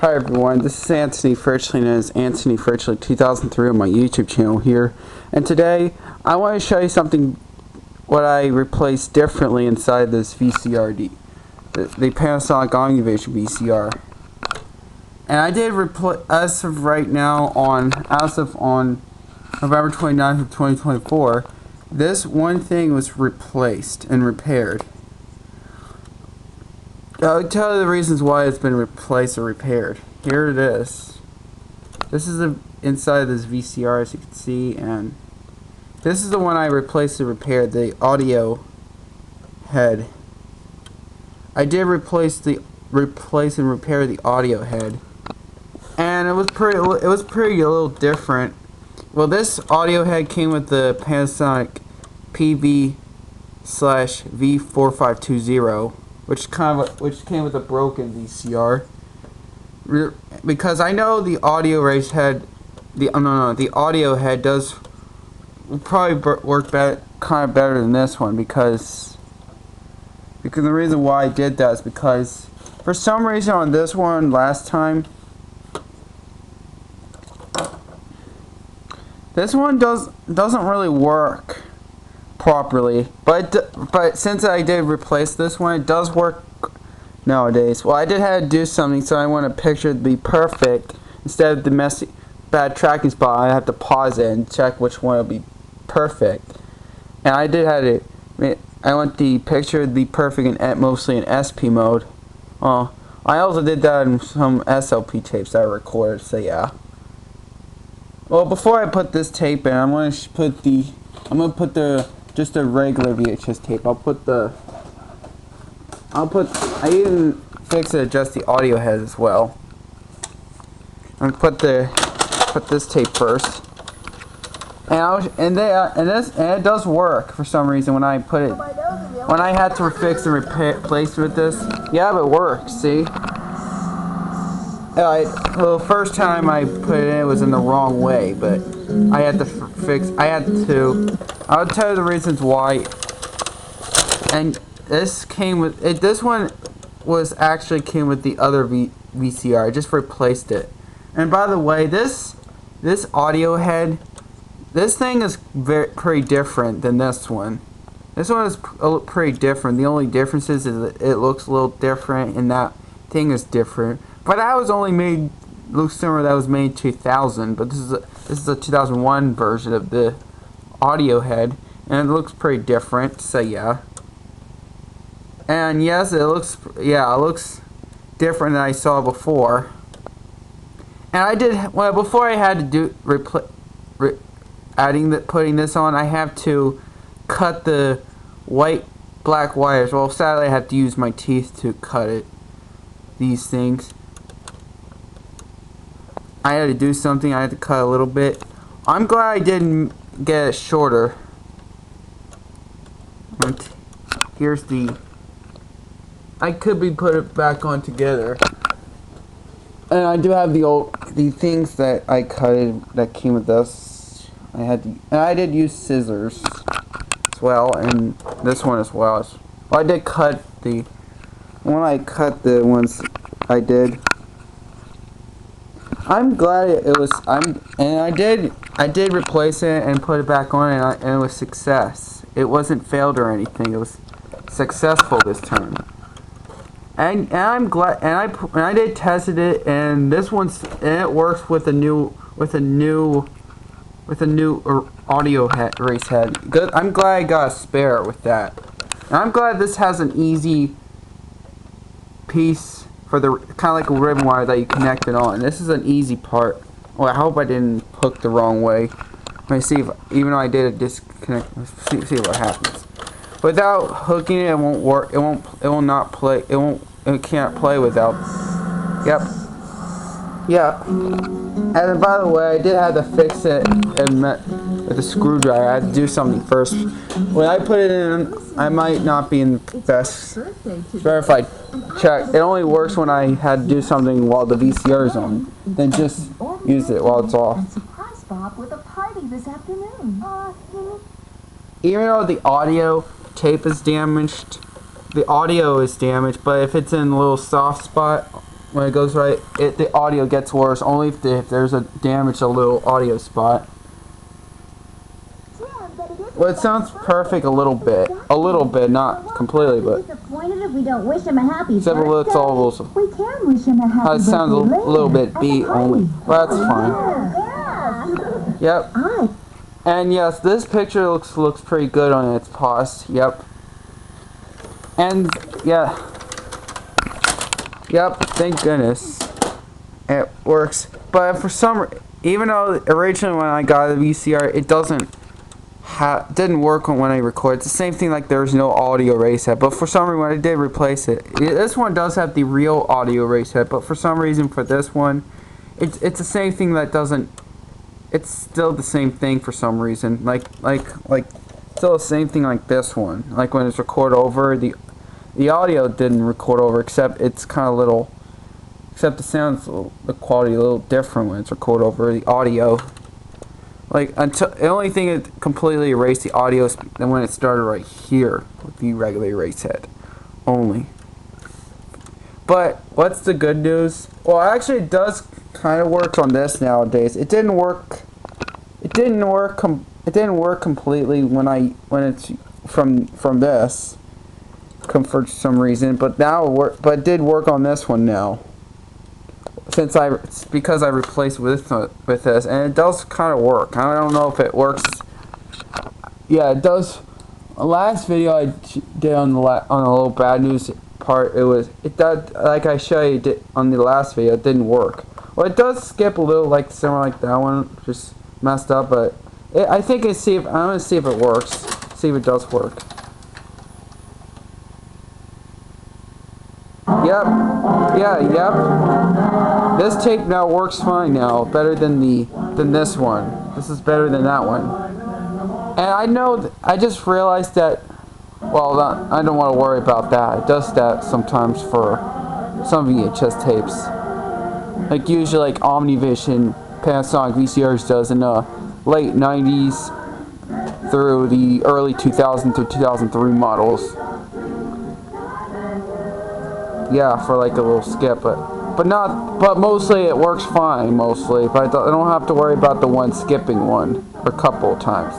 Hi everyone, this is Anthony, virtually known as Anthony Virtually 2003 on my YouTube channel here, and today I want to show you something what I replaced differently inside this VCR, the Panasonic OmniVision VCR. And I did replace, as of November 29th of 2024, this one thing was replaced and repaired. I'll tell you the reasons why it's been replaced or repaired. Here it is. This is the inside of this VCR, as you can see, and this is the one I replaced and repaired, the audio head. I did replace and repair the audio head, and it was pretty a little different. Well, this audio head came with the Panasonic PV-V4521-K, which came with a broken VCR. Because I know the audio race head, the audio head does probably work kind of better than this one, because the reason why I did that is because for some reason on this one last time, this one doesn't really work properly, but since I did replace this one, it does work nowadays. Well, I did have to do something, so I want a picture to be perfect. Instead of the bad tracking spot, I have to pause it and check which one will be perfect. And I did have to. I want the picture to be perfect mostly in SP mode. I also did that in some SLP tapes that I recorded. So yeah. Well, before I put this tape in, I'm gonna put just a regular VHS tape. I even fix and adjust the audio head as well. I'm gonna put this tape first, and it does work for some reason when I put it. When I had to fix and replace with this, yeah, but it works. See. Well, the first time I put it in, it was in the wrong way, but I had to fix. I'll tell you the reasons why. And this came with it. This one came with the other VCR. I just replaced it. And by the way, this audio head, this thing is pretty different than this one. This one is pretty different. The only difference is that it looks a little different, and that thing is different. But that was only made, looks similar, that was made in 2000, but this is a 2001 version of the audio head, and it looks pretty different, so yeah. And yes, it looks different than I saw before. And I did, well, before I had to do, putting this on, I have to cut the black wires. Well, sadly I have to use my teeth to cut these things. I had to do something. I had to cut a little bit. I'm glad I didn't get it shorter. And here's I could be put it back on together. And I do have the things that I cut that came with this. And I did use scissors as well, and this one as well. Well, I did cut when I cut the ones I did. I'm glad it was. I did replace it and put it back on, and it was success. It wasn't failed or anything. It was successful this time. And I'm glad. And I did tested it, and it works with a new audio race head. Good. I'm glad I got a spare with that. And I'm glad this has an easy piece for the kind of like a ribbon wire that you connect it on. This is an easy part. Well, I hope I didn't hook the wrong way. Let me see if, even though I did a disconnect, let's see what happens. Without hooking it, it won't work. It will not play. It can't play without. Yep. Yeah. And then, by the way, I did have to fix it with a screwdriver. I had to do something first. When I put it in, I might not be in the best. Better if I check. It only works when I had to do something while the VCR is on. Then just use it while it's off. Even though the audio tape is damaged, the audio is damaged, but if it's in a little soft spot when it goes right, the audio gets worse. Only if there's a damaged a little audio spot. Well, it sounds perfect a little bit, not completely, but. Disappointed if we don't wish him a happy Except birthday. it's all We can wish him a happy it sounds a little bit beat only, but that's fine. Yep. And yes, this picture looks pretty good on its pause. Yep. And yeah. Yep. Thank goodness it works. But for some, even though originally when I got the VCR, it didn't work when I record. It's the same thing like there's no audio reset, but for some reason when I did replace it, this one does have the real audio reset, but for some reason for this one, it's the same thing that doesn't. It's still the same thing for some reason. Like still the same thing like this one. Like when it's record over, the audio didn't record over, except it's kind of little. Except the sound's the quality a little different when it's record over the audio. Like until the only thing that completely erased the audio is when it started right here with the regular erase head only. But what's the good news? Well, actually, it does kind of work on this nowadays. It didn't work. It didn't work completely when it's from this. For some reason, but it did work on this one now. Because I replaced with this, and it does kind of work. I don't know if it works. Yeah, it does. The last video I did on a little bad news part, it does, like I showed you on the last video, it didn't work. Well, it does skip a little, like similar like that one, just messed up. But I'm gonna see if it works. See if it does work. Yep. Yeah. Yep. This tape now works fine now, better than this one. This is better than that one. And I just realized that. Well, I don't want to worry about that. It does that sometimes for some VHS tapes. Like usually, like Omnivision, Panasonic VCRs does in the late '90s through the early 2000 to 2003 models. Yeah, for like a little skip, but mostly it works fine, mostly. But I don't have to worry about the one skipping one a couple of times.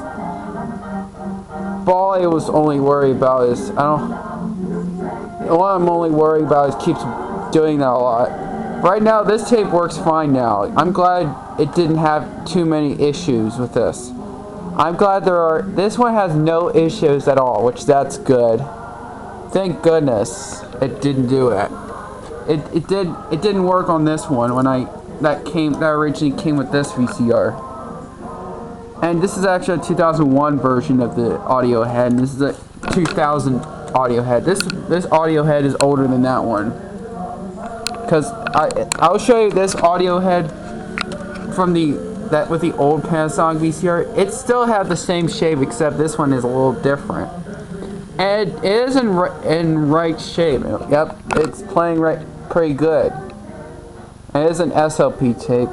But all I was only worried about is what I'm only worried about is keeps doing that a lot. Right now, this tape works fine now. I'm glad it didn't have too many issues with this. I'm glad this one has no issues at all, which that's good. Thank goodness it didn't do it. It didn't work on this one when that originally came with this VCR. And this is actually a 2001 version of the audio head, and this is a 2000 audio head. This audio head is older than that one. Cause I'll show you this audio head from with the old Panasonic VCR. It still had the same shape, except this one is a little different. And it is in right shape. Yep, it's playing pretty good. And it is an SLP tape.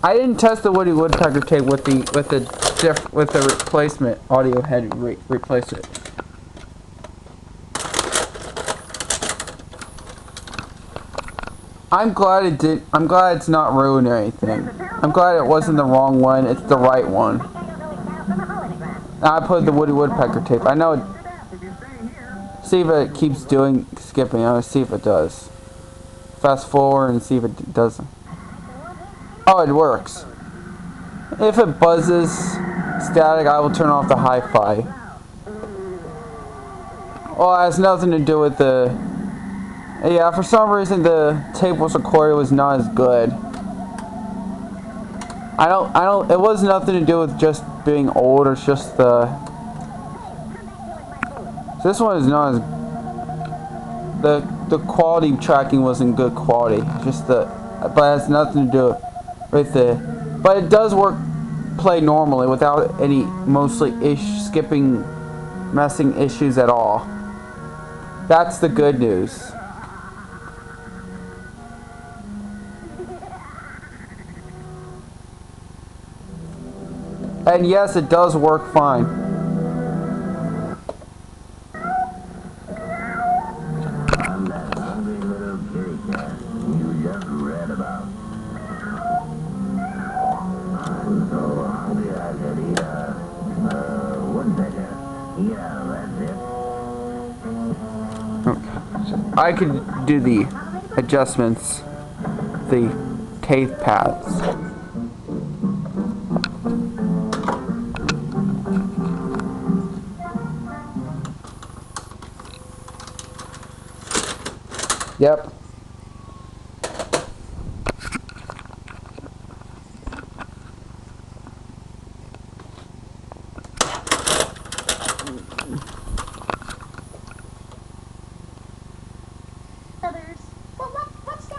I didn't test the Woody Woodpecker tape with the replacement audio head replacement. I'm glad it did. I'm glad it's not ruined or anything. I'm glad it wasn't the wrong one. It's the right one. I put the Woody Woodpecker tape. I know it. See if it keeps skipping. I'll see if it does. Fast forward and see if it doesn't. Oh, it works. If it buzzes static, I will turn off the hi-fi. Well, it has nothing to do with the. Yeah, for some reason the tape was recorded was not as good. It was nothing to do with just being old, or just the. This one is not as. The quality tracking wasn't good quality. Just but it has nothing to do with it. But it does play normally without any mostly skipping, messing issues at all. That's the good news. And yes, it does work fine. I could do the adjustments, the tape pads. Yep.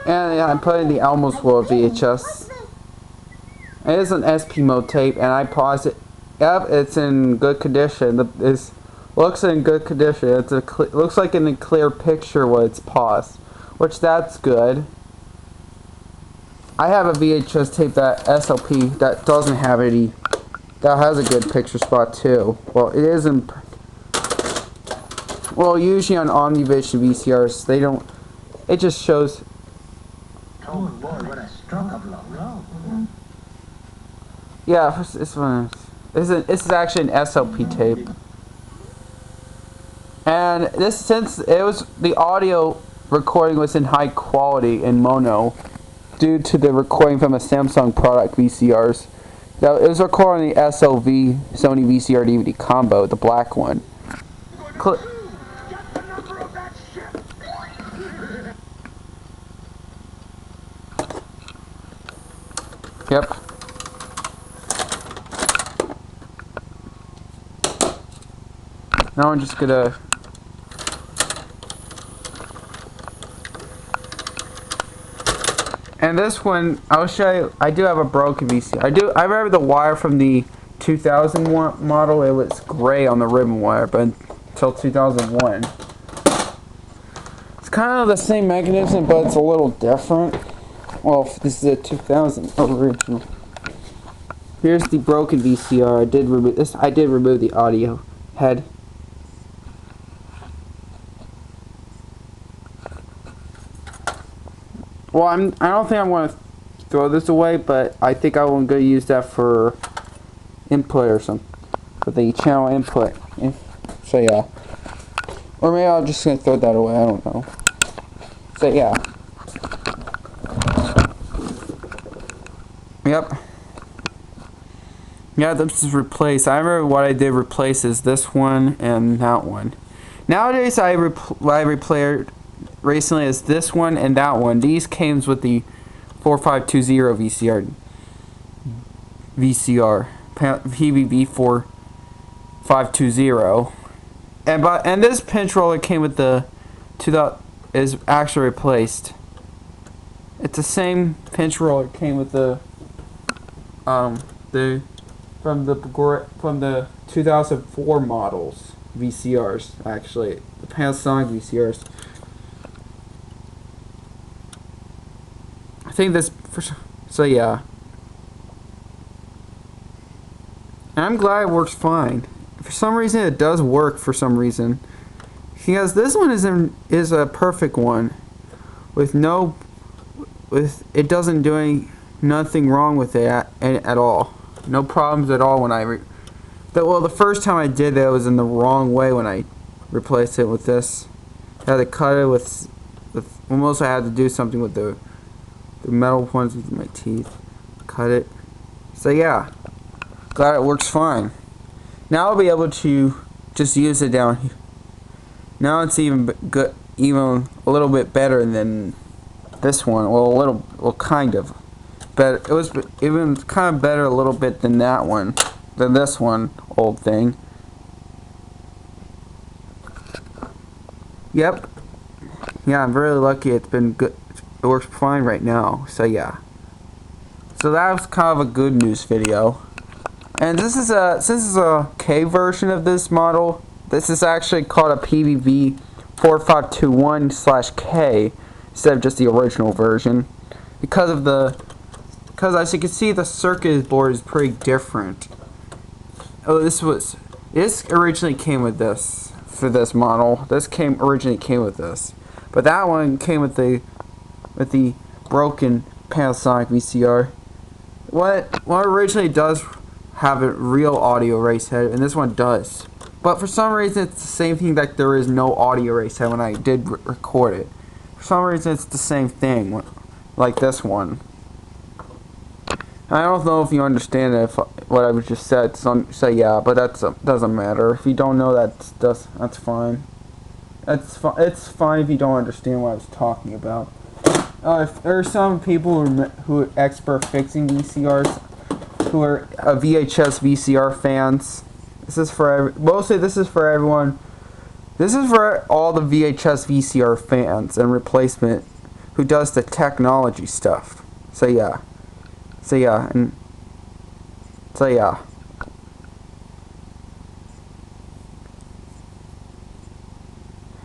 And I'm putting the Elmo's World VHS. It is an SP mode tape, and I paused it. Yep, it's in good condition. It looks in good condition. Looks like in a clear picture when it's paused, which that's good. I have a VHS tape, that SLP, that doesn't have any. That has a good picture spot too. Well, it isn't. Well, usually on Omnivision VCRs, they don't. It just shows. Oh boy, what a stroke of luck. Yeah, this one this is actually an SLP tape. And since it was the audio recording was in high quality in mono, due to the recording from a Samsung product VCRs. Now, it was recording the SOV Sony VCR DVD combo, the black one. Yep. Now I'm just gonna and this one I'll show you. I do have a broken VCR. I remember the wire from the 2001 model. It was gray on the ribbon wire, but until 2001. It's kind of the same mechanism, but it's a little different. Well, this is a 2000 original. Here's the broken VCR. I did remove this. I did remove the audio head. Well, I don't think I'm going to throw this away, but I think I'm going to use that for input or something, for the channel input. So yeah, or maybe I'm just going to throw that away. I don't know. So yeah. Yep. Yeah, this is replaced. I remember what I did replace is this one and that one. Nowadays, I replayed recently is this one and that one. These came with the 4520 VCR PV-V4520, and this pinch roller came with the 2000 is actually replaced. It's the same pinch roller came with the from the 2004 models VCRs, actually the Panasonic VCRs. I think this so yeah, and I'm glad it works fine. For some reason it does work for some reason, because this one is a perfect one with it doesn't do nothing wrong with it at all. No problems at all when well, the first time I did that, it was in the wrong way when I replaced it with this. I had to cut it with almost I had to do something with the metal ones with my teeth. Cut it. So yeah, glad it works fine. Now I'll be able to just use it down here. Now it's even good, even a little bit better than this one. Well, kind of better. It was even kind of better a little bit than that one, than this one old thing. Yep. Yeah, I'm really lucky. It's been good. It works fine right now. So yeah. So that was kind of a good news video. And this is a K version of this model. This is actually called a PV-V4521-K instead of just the original version, because as you can see, the circuit board is pretty different. Oh, this originally came with this for this model. Originally came with this, but that one came with the broken Panasonic VCR. What originally does have a real audio race head, and this one does. But for some reason, it's the same thing that there is no audio erase when I did record it. For some reason, it's the same thing, like this one. I don't know if you understand what I just said. So yeah, but that doesn't matter. If you don't know that's fine. It's fine if you don't understand what I was talking about. If there are some people who are expert fixing VCRs, who are VHS VCR fans. This is for mostly. This is for everyone. This is for all the VHS VCR fans and replacement who does the technology stuff. So yeah. So yeah. And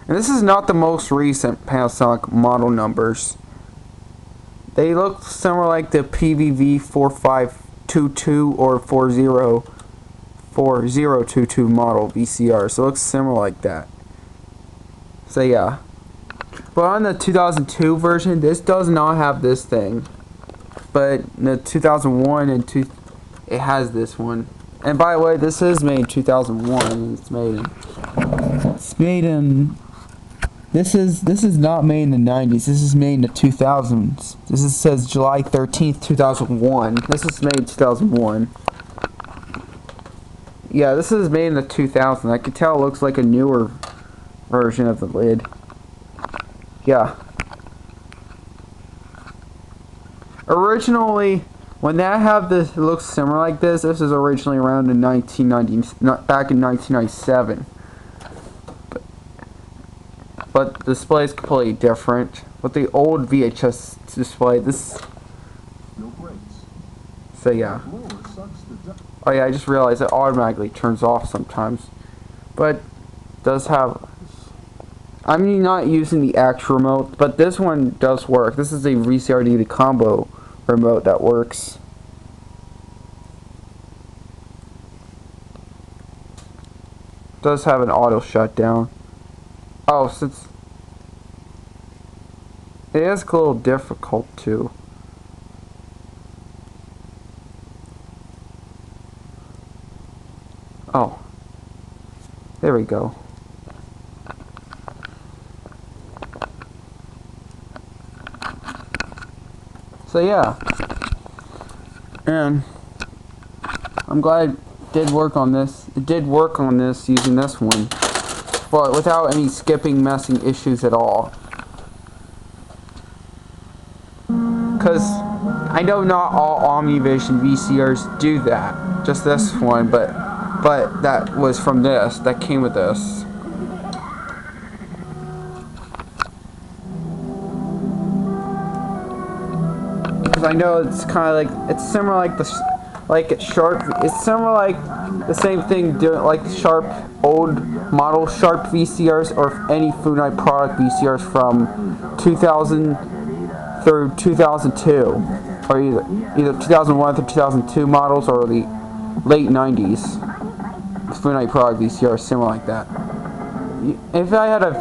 this is not the most recent Panasonic model numbers. They look similar like the PV-V4522 or 4022 model VCR. So it looks similar like that. So yeah. But on the 2002 version, this does not have this thing. But in the 2001 and it has this one. And by the way, this is made in 2001. This is not made in the 90s. This is made in the 2000s. Says July 13th, 2001. This is made in 2001. Yeah, this is made in the 2000s. I can tell it looks like a newer version of the lid. Yeah. Originally, when that it looks similar like this is originally around in back in 1997. But the display is completely different. With the old VHS display, so yeah. Oh yeah, I just realized it automatically turns off sometimes. But it does have... I'm not using the actual remote, but this one does work. This is a VCR the combo remote that works. It does have an auto shutdown. Oh, since it is a little difficult too. Oh, there we go. So yeah, and I'm glad it did work on this. It did work on this using this one, but without any skipping, messing issues at all. Because I know not all OmniVision VCRs do that. Just this one, but that was from this. That came with this. Because I know it's kind of like it's similar like it's Sharp. It's similar like the same thing doing like Sharp old model Sharp VCRs or any Funai product VCRs from 2000 through 2002, or either 2001 through 2002 models or the late 90s. Funai product VCR similar like that. If I had a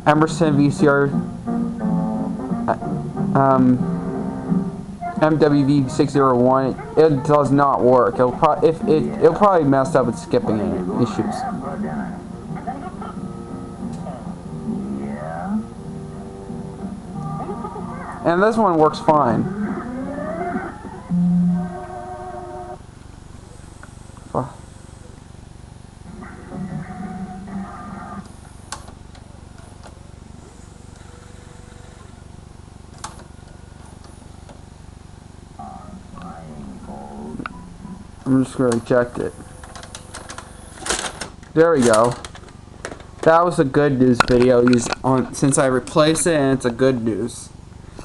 Emerson VCR, MWV601, it does not work. It'll probably mess up with skipping issues. And this one works fine. I'm just going to eject it. There we go. That was a good news video since I replaced it, and it's a good news.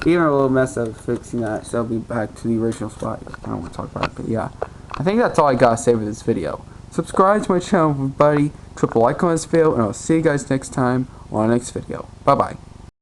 Even a little mess up fixing that, so I'll be back to the original spot. I don't want to talk about it, but yeah. I think that's all I gotta say for this video. Subscribe to my channel, everybody. Triple like on this video, and I'll see you guys next time on the next video. Bye bye.